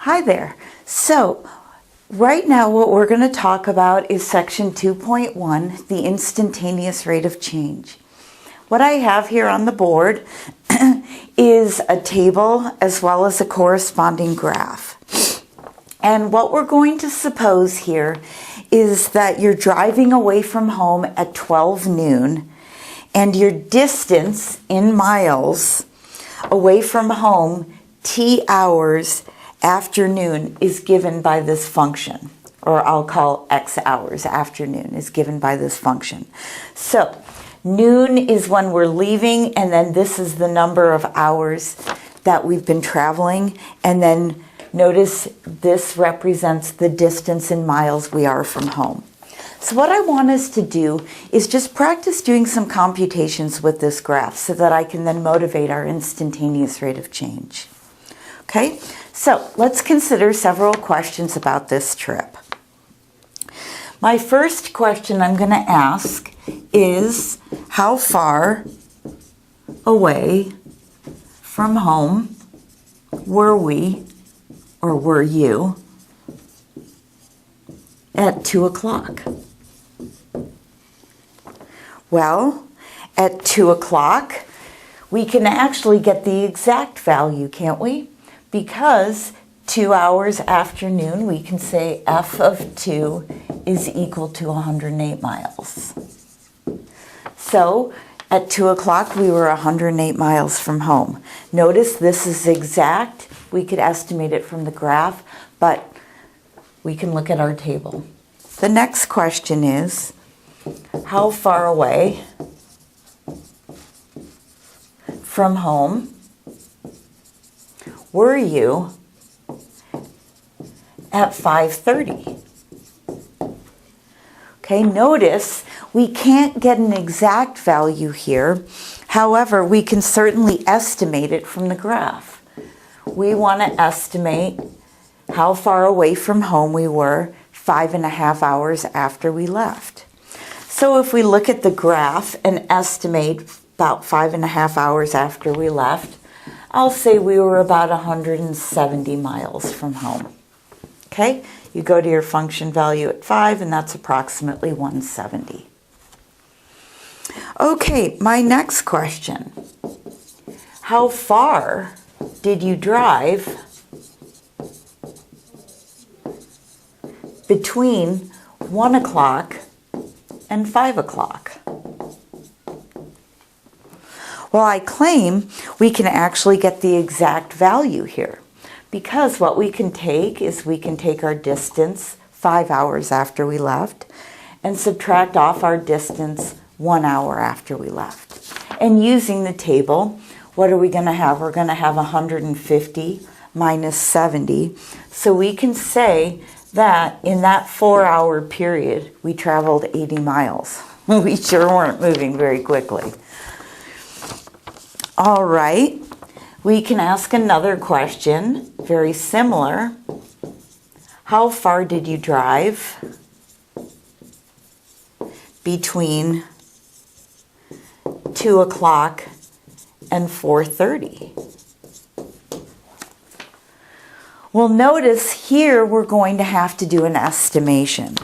Hi there. So right now what we're going to talk about is section 2.1, the instantaneous rate of change. What I have here on the board is a table as well as a corresponding graph. And what we're going to suppose here is that you're driving away from home at 12 noon and your distance in miles away from home, t hours afternoon, is given by this function, or I'll call x hours afternoon is given by this function. So noon is when we're leaving, and then this is the number of hours that we've been traveling, and then notice this represents the distance in miles we are from home. So what I want us to do is just practice doing some computations with this graph so that I can then motivate our instantaneous rate of change. Okay, so let's consider several questions about this trip. My first question I'm going to ask is, how far away from home were we, or were you, at 2 o'clock? Well, at 2 o'clock, we can actually get the exact value, can't we? Because 2 hours after noon, we can say f of 2 is equal to 108 miles. So at 2 o'clock, we were 108 miles from home. Notice this is exact. We could estimate it from the graph, but we can look at our table. The next question is, how far away from home were you at 5:30? Okay, notice we can't get an exact value here. However, we can certainly estimate it from the graph. We want to estimate how far away from home we were 5.5 hours after we left. So if we look at the graph and estimate about 5.5 hours after we left, I'll say we were about 170 miles from home. Okay, you go to your function value at 5, and that's approximately 170. Okay, my next question. How far did you drive between 1 o'clock and 5 o'clock? Well, I claim we can actually get the exact value here, because what we can take is we can take our distance 5 hours after we left and subtract off our distance 1 hour after we left. And using the table, what are we going to have? We're going to have 150 minus 70. So we can say that in that 4-hour period, we traveled 80 miles. We sure weren't moving very quickly. All right, we can ask another question, very similar. How far did you drive between 2 o'clock and 4:30? Well, notice here we're going to have to do an estimation.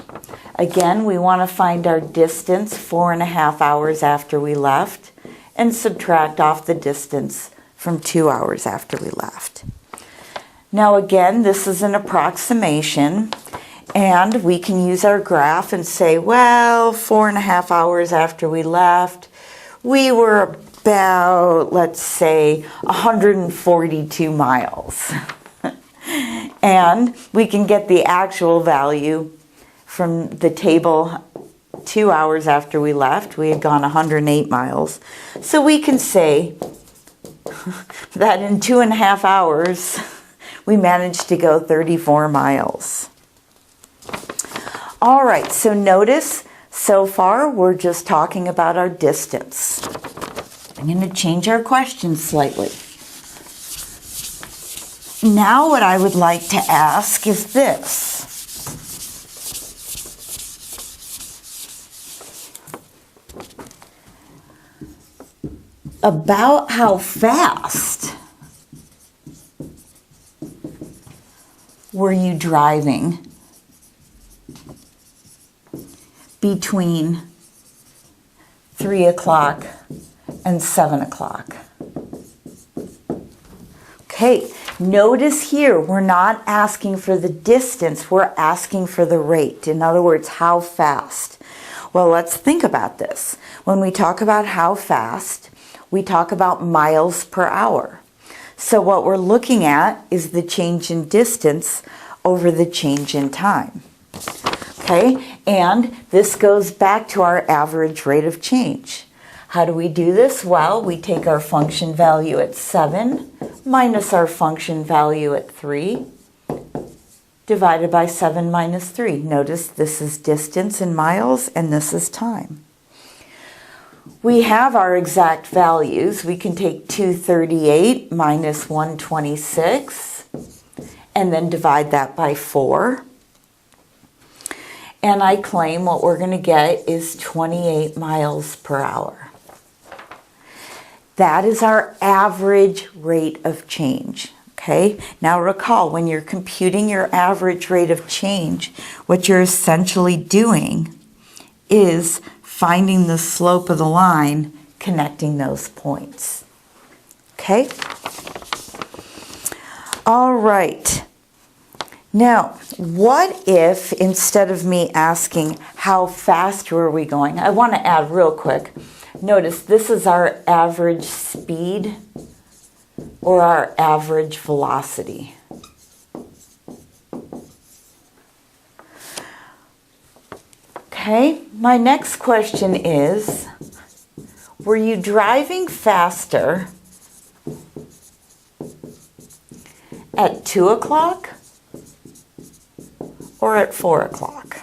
Again, we want to find our distance 4.5 hours after we left and subtract off the distance from 2 hours after we left. Now again, this is an approximation, and we can use our graph and say, well, 4.5 hours after we left, we were about, let's say, 142 miles. And we can get the actual value from the table 2 hours after we left. We had gone 108 miles. So we can say that in 2.5 hours, we managed to go 34 miles. All right, so notice so far we're just talking about our distance. I'm going to change our question slightly. Now what I would like to ask is this. About how fast were you driving between 3 o'clock and 7 o'clock? Okay, notice here we're not asking for the distance, we're asking for the rate. In other words, how fast. Well, let's think about this. When we talk about how fast, we talk about miles per hour. So what we're looking at is the change in distance over the change in time. Okay, and this goes back to our average rate of change. How do we do this? Well, we take our function value at 7 minus our function value at 3 divided by 7 minus 3. Notice this is distance in miles and this is time. We have our exact values. We can take 238 minus 126 and then divide that by 4. And I claim what we're going to get is 28 miles per hour. That is our average rate of change. Okay, now recall, when you're computing your average rate of change, what you're essentially doing is finding the slope of the line connecting those points. Okay? All right. Now, what if instead of me asking how fast were we going, I want to add real quick. Notice this is our average speed or our average velocity. Okay, my next question is, were you driving faster at 2 o'clock or at 4 o'clock?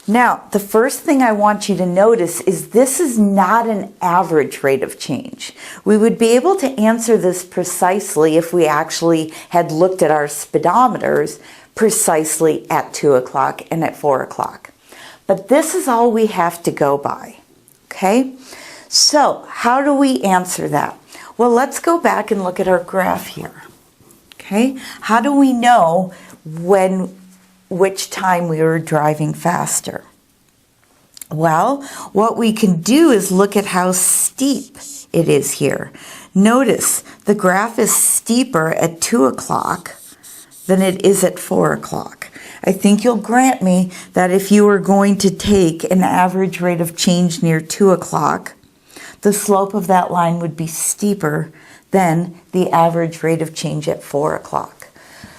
Now, the first thing I want you to notice is this is not an average rate of change. We would be able to answer this precisely if we actually had looked at our speedometers precisely at 2 o'clock and at 4 o'clock. But this is all we have to go by. Okay? So, how do we answer that? Well, let's go back and look at our graph here. Okay? How do we know which time we were driving faster? Well, what we can do is look at how steep it is here. Notice the graph is steeper at 2 o'clock than it is at 4 o'clock. I think you'll grant me that if you were going to take an average rate of change near 2 o'clock, the slope of that line would be steeper than the average rate of change at 4 o'clock.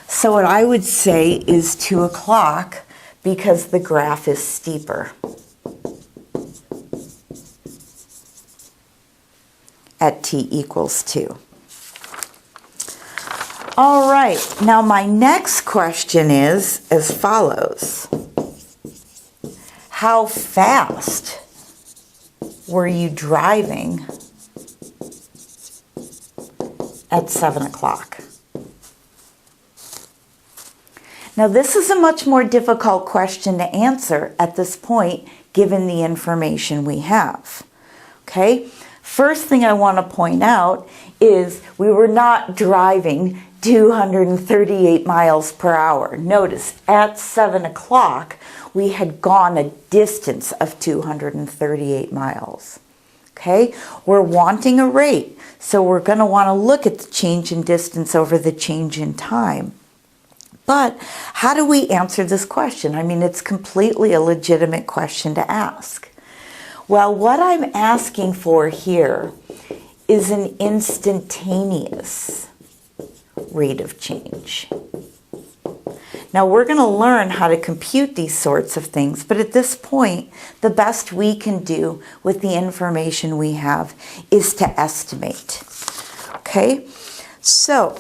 So what I would say is 2 o'clock because the graph is steeper at t equals 2. All right, now my next question is as follows. How fast were you driving at 7 o'clock? Now this is a much more difficult question to answer at this point given the information we have. Okay, first thing I want to point out is we were not driving 238 miles per hour. Notice at 7 o'clock we had gone a distance of 238 miles. Okay, we're wanting a rate, so we're going to want to look at the change in distance over the change in time. But how do we answer this question? I mean, it's completely a legitimate question to ask. Well, what I'm asking for here is an instantaneous rate of change. Now, we're going to learn how to compute these sorts of things, but at this point, the best we can do with the information we have is to estimate. Okay? So,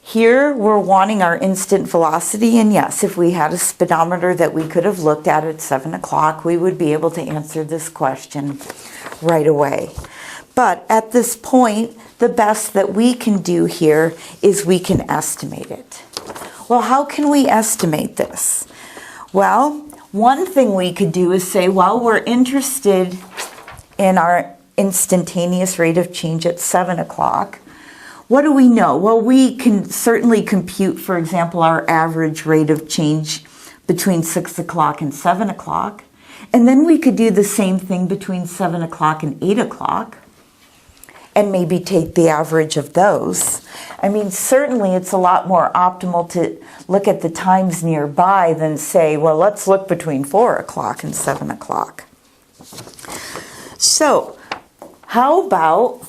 here we're wanting our instant velocity, and yes, if we had a speedometer that we could have looked at 7 o'clock, we would be able to answer this question right away. But at this point, the best that we can do here is we can estimate it. Well, how can we estimate this? Well, one thing we could do is say, well, we're interested in our instantaneous rate of change at 7 o'clock. what do we know? Well, we can certainly compute, for example, our average rate of change between 6 o'clock and 7 o'clock. And then we could do the same thing between 7 o'clock and 8 o'clock and maybe take the average of those. I mean, certainly it's a lot more optimal to look at the times nearby than say, well, let's look between 4 o'clock and 7 o'clock. So, how about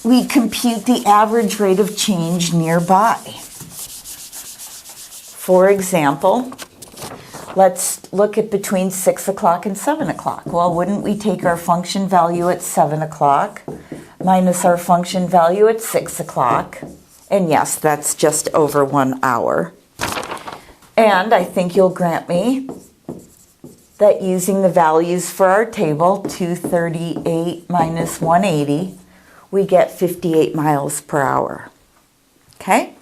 we compute the average rate of change nearby? For example, let's look at between 6 o'clock and 7 o'clock. Well, wouldn't we take our function value at 7 o'clock minus our function value at 6 o'clock? And yes, that's just over 1 hour. And I think you'll grant me that using the values for our table, 238 minus 180, we get 58 miles per hour. Okay?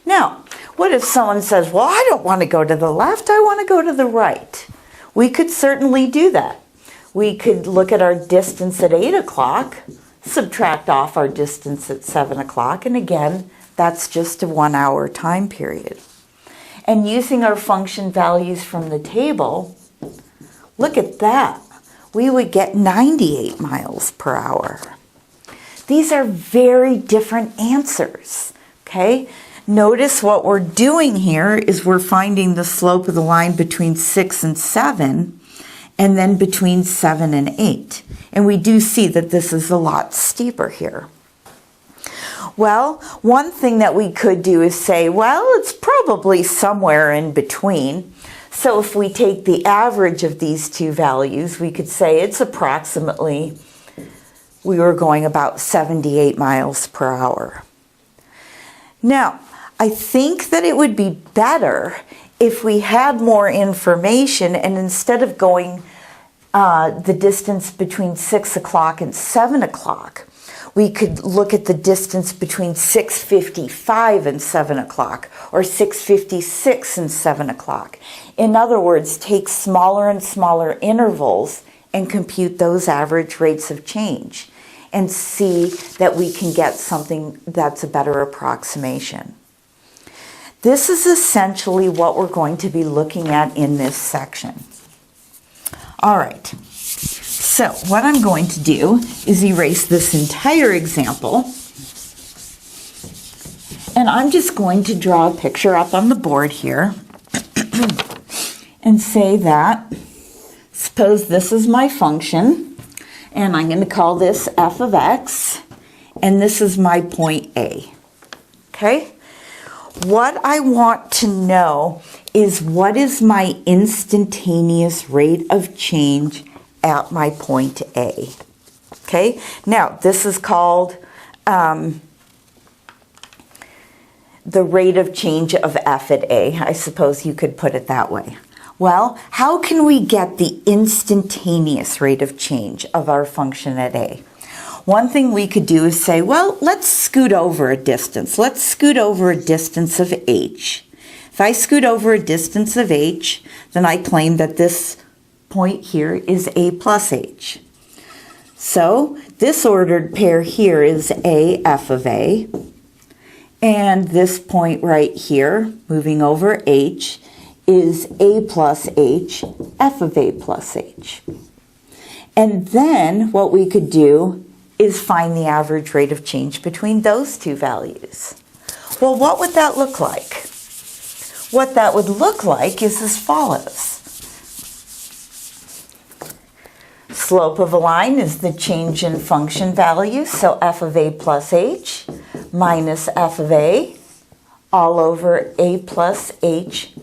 Now, what if someone says, well, I don't want to go to the left, I want to go to the right? We could certainly do that. We could look at our distance at 8 o'clock, subtract off our distance at 7 o'clock, and again, that's just a 1 hour time period. And using our function values from the table, look at that. We would get 98 miles per hour. These are very different answers, okay? Notice what we're doing here is we're finding the slope of the line between 6 and 7, and then between 7 and 8. And we do see that this is a lot steeper here. Well, one thing that we could do is say, well, it's probably somewhere in between. So if we take the average of these two values, we could say it's approximately, we were going about 78 miles per hour. Now, I think that it would be better if we had more information and instead of going the distance between 6 o'clock and 7 o'clock, we could look at the distance between 6:55 and 7 o'clock or 6:56 and 7 o'clock. In other words, take smaller and smaller intervals and compute those average rates of change and see that we can get something that's a better approximation. This is essentially what we're going to be looking at in this section. All right, so what I'm going to do is erase this entire example, and I'm just going to draw a picture up on the board here and say that, suppose this is my function, and I'm going to call this f of x, and this is my point A, okay? What I want to know is what is my instantaneous rate of change at my point A. Okay, now this is called the rate of change of f at A. I suppose you could put it that way. Well, how can we get the instantaneous rate of change of our function at A? One thing we could do is say, well, let's scoot over a distance. Let's scoot over a distance of h. If I scoot over a distance of h, then I claim that this point here is a plus h. So this ordered pair here is a f of a, and this point right here, moving over h, is a plus h, f of a plus h. And then what we could do is find the average rate of change between those two values. Well, what would that look like? What that would look like is as follows. Slope of a line is the change in function value, so f of a plus h minus f of a all over a plus h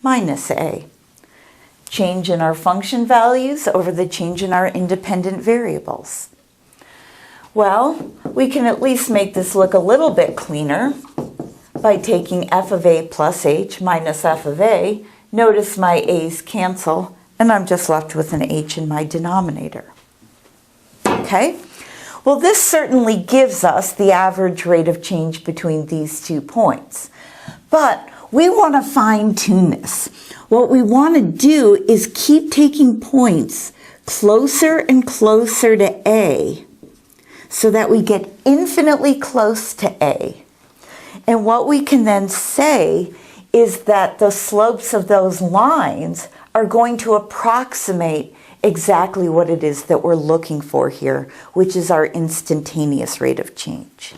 minus a. Change in our function values over the change in our independent variables. Well, we can at least make this look a little bit cleaner by taking f of a plus h minus f of a. Notice my a's cancel, and I'm just left with an h in my denominator. Okay? Well, this certainly gives us the average rate of change between these 2 points. But we want to fine-tune this. What we want to do is keep taking points closer and closer to A so that we get infinitely close to A. And what we can then say is that the slopes of those lines are going to approximate exactly what it is that we're looking for here, which is our instantaneous rate of change.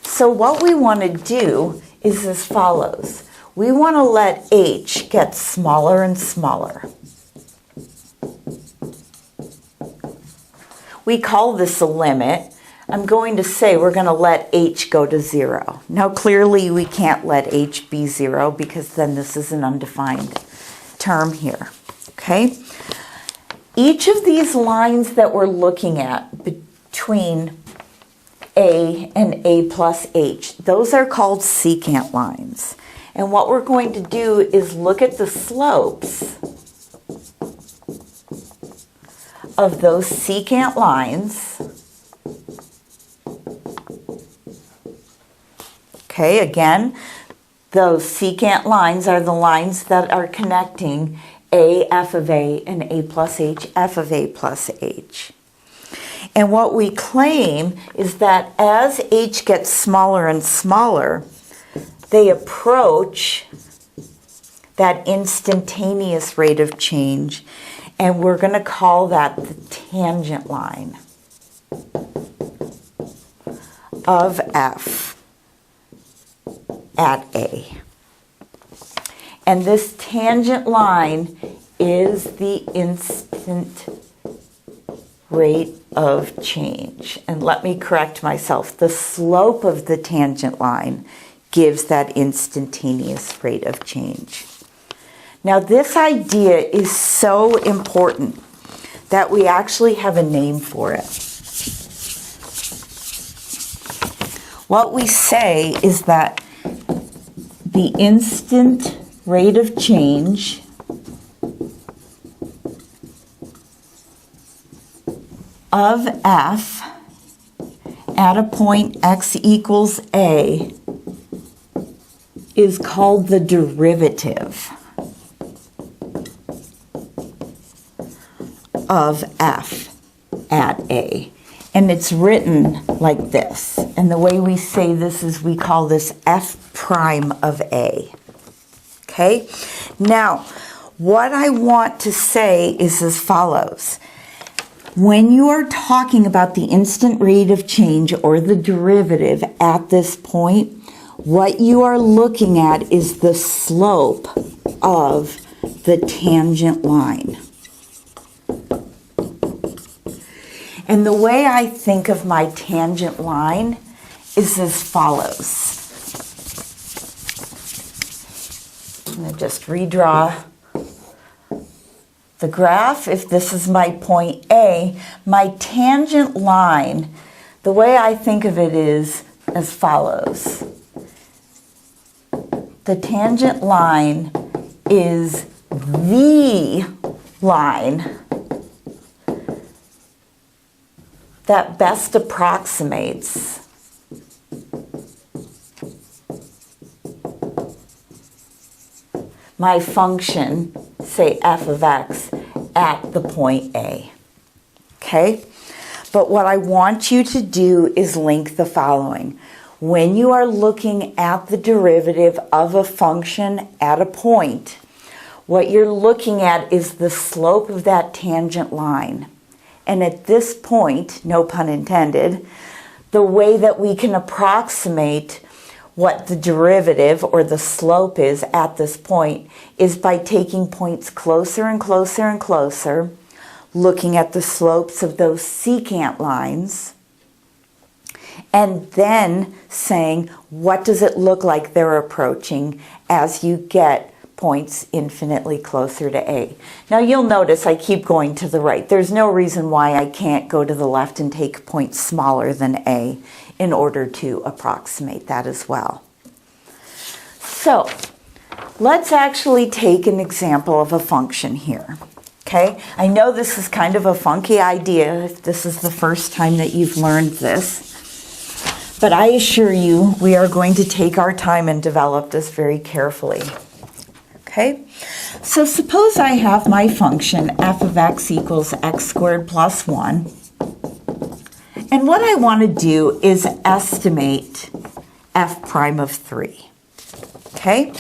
So what we want to do is as follows. We want to let h get smaller and smaller. We call this a limit. I'm going to say we're going to let h go to 0. Now clearly we can't let h be 0 because then this is an undefined term here. Okay? Each of these lines that we're looking at between A and A plus h, those are called secant lines. And what we're going to do is look at the slopes of those secant lines. Okay, again, those secant lines are the lines that are connecting A, f of A, and A plus h, f of A plus h. And what we claim is that as h gets smaller and smaller, they approach that instantaneous rate of change, and we're going to call that the tangent line of f at A. And this tangent line is the instant rate of change. And let me correct myself. The slope of the tangent line gives that instantaneous rate of change. Now this idea is so important that we actually have a name for it. What we say is that the instant rate of change of f at a point x equals A is called the derivative of f at A. And it's written like this. And the way we say this is we call this f prime of A. Okay? Now, what I want to say is as follows. When you are talking about the instant rate of change or the derivative at this point, what you are looking at is the slope of the tangent line. And the way I think of my tangent line is as follows. I'm going to just redraw the graph. If this is my point A, my tangent line, the way I think of it is as follows. The tangent line is the line that best approximates my function, say f of x, at the point A. Okay? But what I want you to do is link the following. When you are looking at the derivative of a function at a point, what you're looking at is the slope of that tangent line. And at this point, no pun intended, the way that we can approximate what the derivative or the slope is at this point is by taking points closer and closer and closer, looking at the slopes of those secant lines, and then saying, what does it look like they're approaching as you get points infinitely closer to A. Now you'll notice I keep going to the right. There's no reason why I can't go to the left and take points smaller than A in order to approximate that as well. So let's actually take an example of a function here. Okay, I know this is kind of a funky idea if this is the first time that you've learned this, but I assure you we are going to take our time and develop this very carefully. Okay, so suppose I have my function f of x equals x squared plus 1, And what I want to do is estimate f prime of 3. Okay?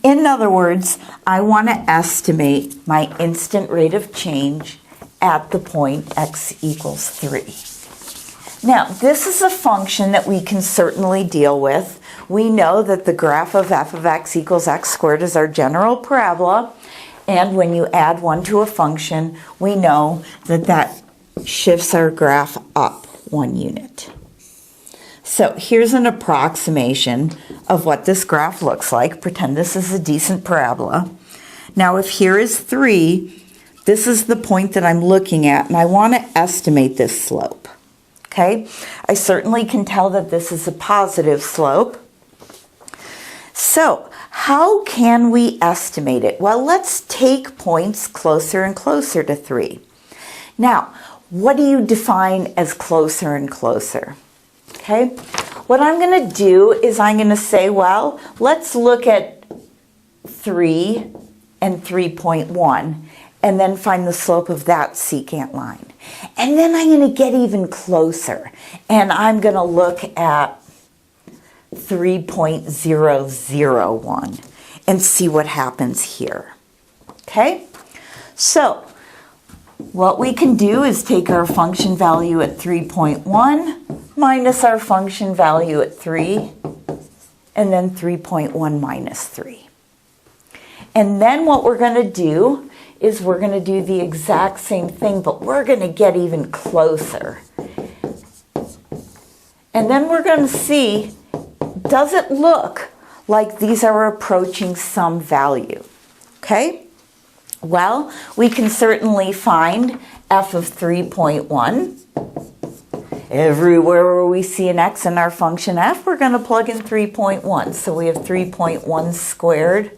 In other words, I want to estimate my instant rate of change at the point x equals 3. Now, this is a function that we can certainly deal with. We know that the graph of f of x equals x squared is our general parabola, and when you add 1 to a function, we know that that shifts our graph up 1 unit. So here's an approximation of what this graph looks like. Pretend this is a decent parabola. Now if here is 3, this is the point that I'm looking at, and I want to estimate this slope. Okay? I certainly can tell that this is a positive slope. So how can we estimate it? Well, let's take points closer and closer to 3. Now, what do you define as closer and closer? Okay, what I'm going to do is I'm going to say, well, let's look at 3 and 3.1 and then find the slope of that secant line. And then I'm going to get even closer and I'm going to look at 3.001 and see what happens here. Okay, so what we can do is take our function value at 3.1 minus our function value at 3, and then 3.1 minus 3. And then what we're going to do is we're going to do the exact same thing, but we're going to get even closer. And then we're going to see, does it look like these are approaching some value? Okay? Well, we can certainly find f of 3.1. Everywhere where we see an x in our function f, we're going to plug in 3.1. So we have 3.1 squared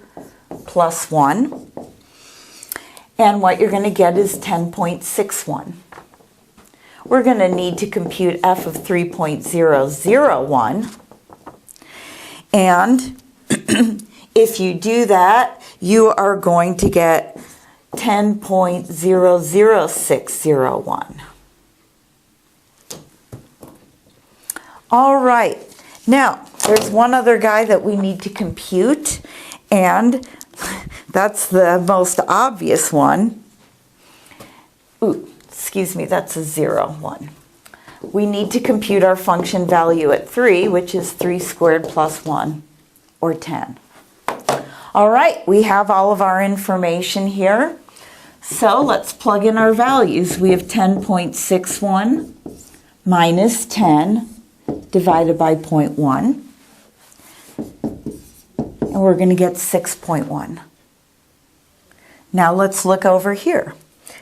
plus 1. And what you're going to get is 10.61. We're going to need to compute f of 3.001. And if you do that, you are going to get 10.00601. All right, now there's one other guy that we need to compute, and that's the most obvious one. Ooh, excuse me, that's a 0, 1. We need to compute our function value at 3, which is 3 squared plus 1, or 10. All right, we have all of our information here. So let's plug in our values. We have 10.61 minus 10 divided by 0.1. And we're going to get 6.1. Now let's look over here.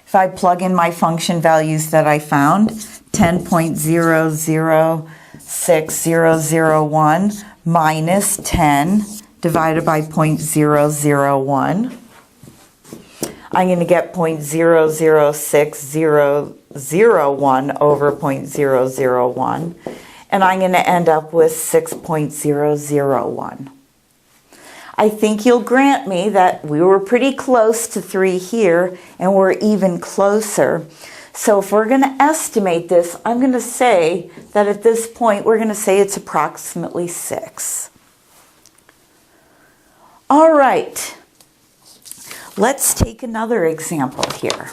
If I plug in my function values that I found, 10.006001 minus 10 divided by 0.001. I'm going to get 0.006001 over 0.001. And I'm going to end up with 6.001. I think you'll grant me that we were pretty close to 3 here, and we're even closer. So if we're going to estimate this, I'm going to say that at this point, we're going to say it's approximately 6. All right, let's take another example here.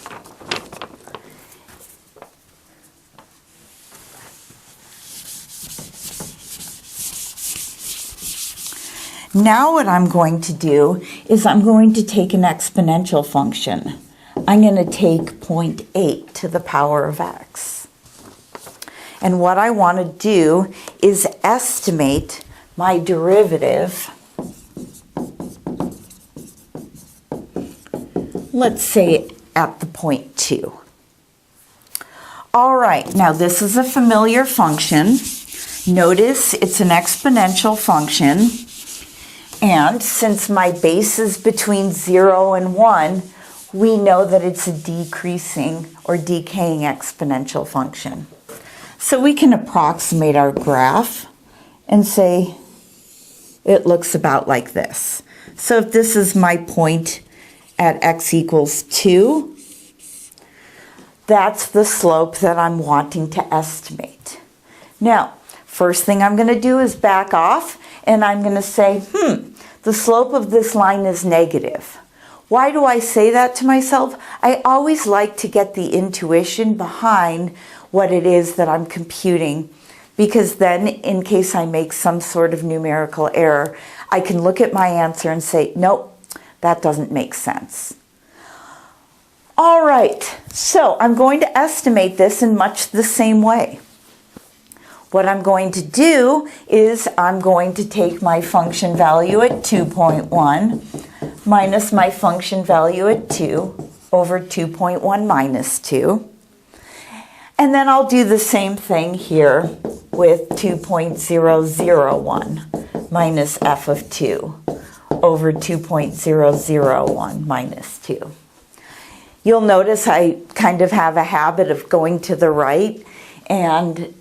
Now what I'm going to do is I'm going to take an exponential function. I'm going to take 0.8 to the power of x. And what I want to do is estimate my derivative. Let's say at the point 2. All right, now this is a familiar function. Notice it's an exponential function. And since my base is between 0 and 1, we know that it's a decreasing or decaying exponential function. So we can approximate our graph and say it looks about like this. So if this is my point at x equals 2, that's the slope that I'm wanting to estimate. Now, first thing I'm going to do is back off, and I'm going to say, the slope of this line is negative. Why do I say that to myself? I always like to get the intuition behind what it is that I'm computing, because then in case I make some sort of numerical error, I can look at my answer and say, nope, that doesn't make sense. All right, so I'm going to estimate this in much the same way. What I'm going to do is I'm going to take my function value at 2.1 minus my function value at 2 over 2.1 minus 2. And then I'll do the same thing here with 2.001 minus f of 2 over 2.001 minus 2. You'll notice I kind of have a habit of going to the right and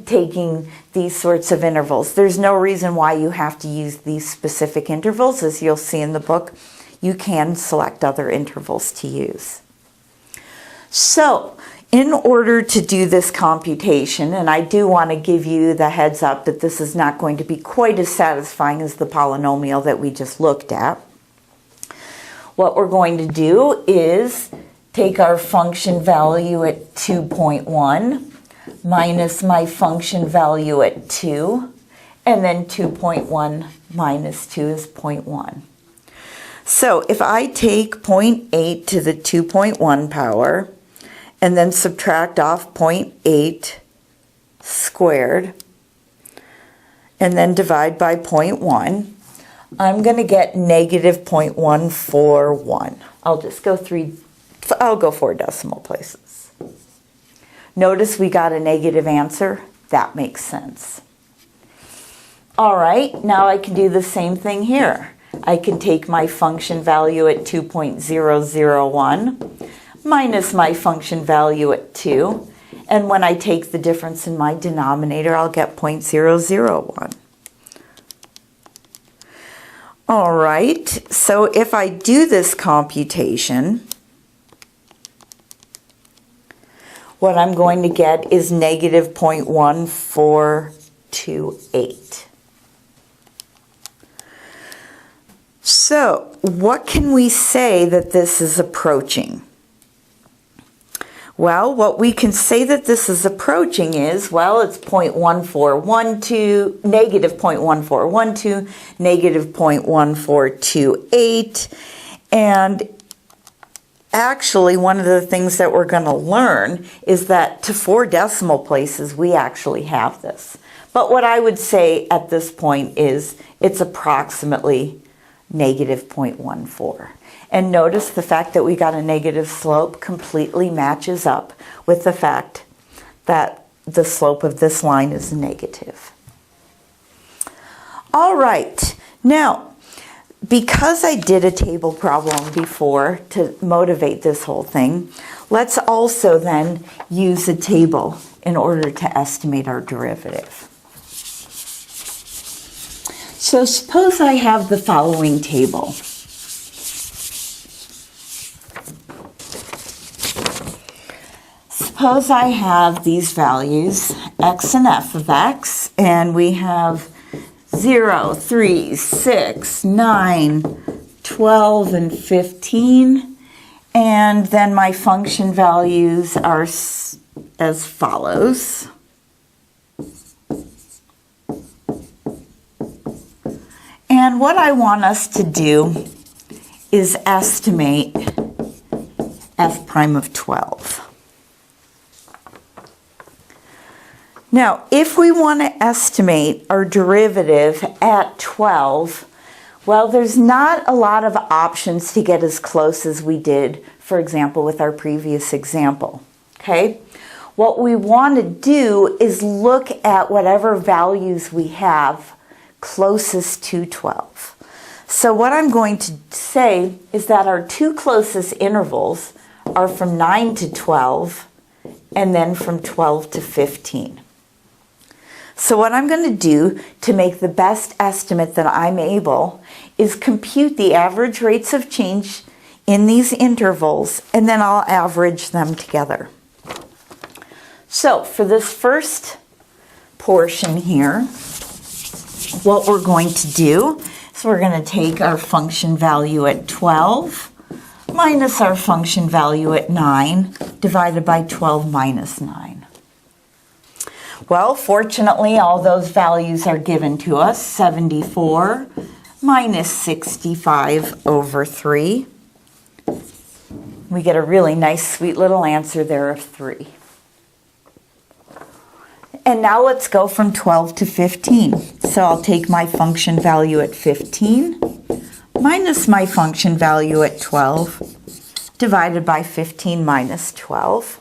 taking these sorts of intervals. There's no reason why you have to use these specific intervals. As you'll see in the book, you can select other intervals to use. So, in order to do this computation, and I do want to give you the heads up that this is not going to be quite as satisfying as the polynomial that we just looked at, what we're going to do is take our function value at 2.1 minus my function value at 2, and then 2.1 minus 2 is 0.1. So if I take 0.8 to the 2.1 power, and then subtract off 0.8 squared, and then divide by 0.1, I'm going to get negative 0.141. I'll go 4 decimal places. Notice we got a negative answer. That makes sense. All right, now I can do the same thing here. I can take my function value at 2.001 minus my function value at 2, and when I take the difference in my denominator, I'll get 0.001. All right, so if I do this computation, what I'm going to get is negative 0.1428. So, what can we say that this is approaching? Well, what we can say that this is approaching is, well, it's 0.1412, negative 0.1412, negative 0.1428, and actually one of the things that we're going to learn is that to 4 decimal places we actually have this. But what I would say at this point is it's approximately negative 0.14. And notice the fact that we got a negative slope completely matches up with the fact that the slope of this line is negative. All right, now, because I did a table problem before to motivate this whole thing, let's also then use a table in order to estimate our derivative. So suppose I have the following table. Suppose I have these values, x and f of x, and we have 0, 3, 6, 9, 12, and 15. And then my function values are as follows. And what I want us to do is estimate f prime of 12. Now, if we want to estimate our derivative at 12, well, there's not a lot of options to get as close as we did, for example, with our previous example, okay? What we want to do is look at whatever values we have closest to 12. So what I'm going to say is that our 2 closest intervals are from 9 to 12 and then from 12 to 15. So what I'm going to do to make the best estimate that I'm able is compute the average rates of change in these intervals, and then I'll average them together. So for this first portion here, what we're going to do is we're going to take our function value at 12 minus our function value at 9 divided by 12 minus 9. Well, fortunately, all those values are given to us. 74 minus 65 over 3. We get a really nice, sweet little answer there of 3. And now let's go from 12 to 15. So I'll take my function value at 15 minus my function value at 12 divided by 15 minus 12.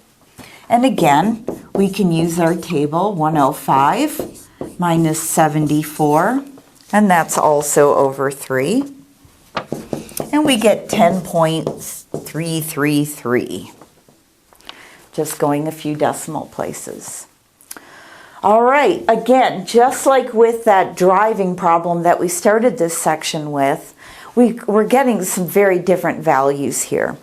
And again, we can use our table 105 minus 74, and that's also over 3. And we get 10.333. Just going a few decimal places. All right, again, just like with that driving problem that we started this section with, we're getting some very different values here.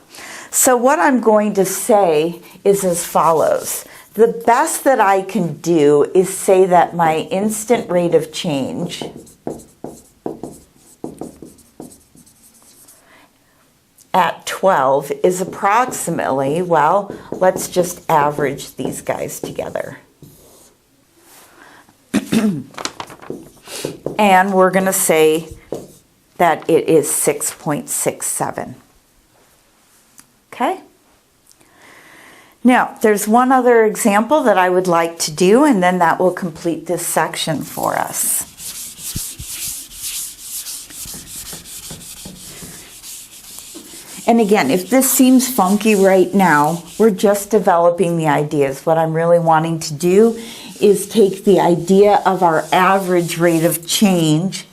So what I'm going to say is as follows. The best that I can do is say that my instant rate of change at 12 is approximately, well, let's just average these guys together. And we're going to say that it is 6.67. Okay? Now, there's one other example that I would like to do, and then that will complete this section for us. And again, if this seems funky right now, we're just developing the ideas. What I'm really wanting to do is take the idea of our average rate of change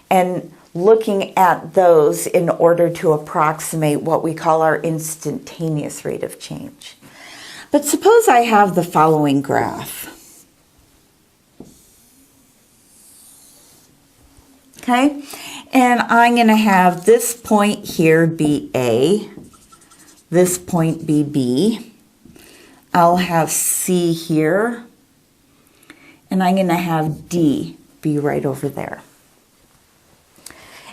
and looking at those in order to approximate what we call our instantaneous rate of change. But suppose I have the following graph. Okay, and I'm going to have this point here be A, this point be B. I'll have C here, and I'm going to have D be right over there.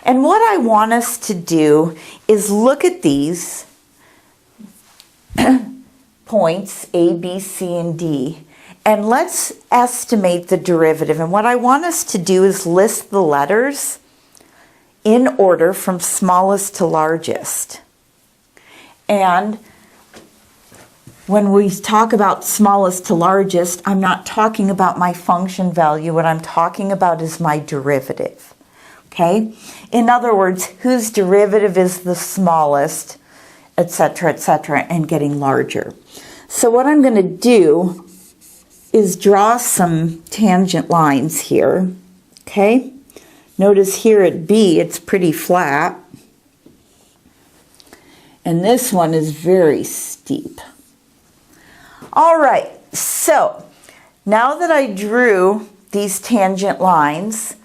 And what I want us to do is look at these points, A, B, C, and D, and let's estimate the derivative. And what I want us to do is list the letters in order from smallest to largest. And when we talk about smallest to largest, I'm not talking about my function value. What I'm talking about is my derivative. Okay? In other words, whose derivative is the smallest, etc., and getting larger. So what I'm going to do is draw some tangent lines here. Okay? Notice here at B, it's pretty flat. And this one is very steep. All right, so now that I drew these tangent lines,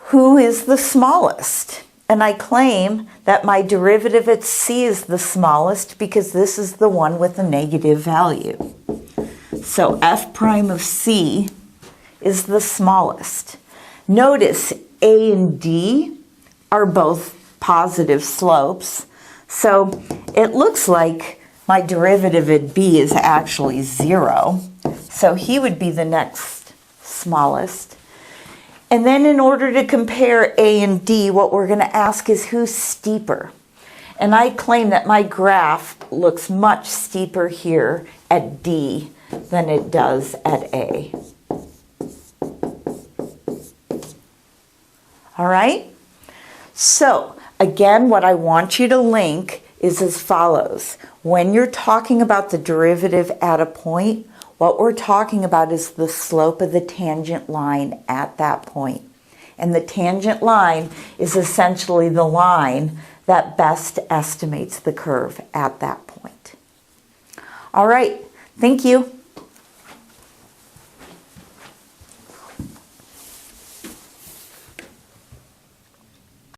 who is the smallest? And I claim that my derivative at C is the smallest because this is the one with a negative value. So f prime of C is the smallest. Notice A and D are both positive slopes. So it looks like my derivative at B is actually 0. So he would be the next smallest. And then in order to compare A and D, what we're going to ask is who's steeper. And I claim that my graph looks much steeper here at D than it does at A. All right? So, again, what I want you to link is as follows. When you're talking about the derivative at a point, what we're talking about is the slope of the tangent line at that point. And the tangent line is essentially the line that best estimates the curve at that point. All right, thank you.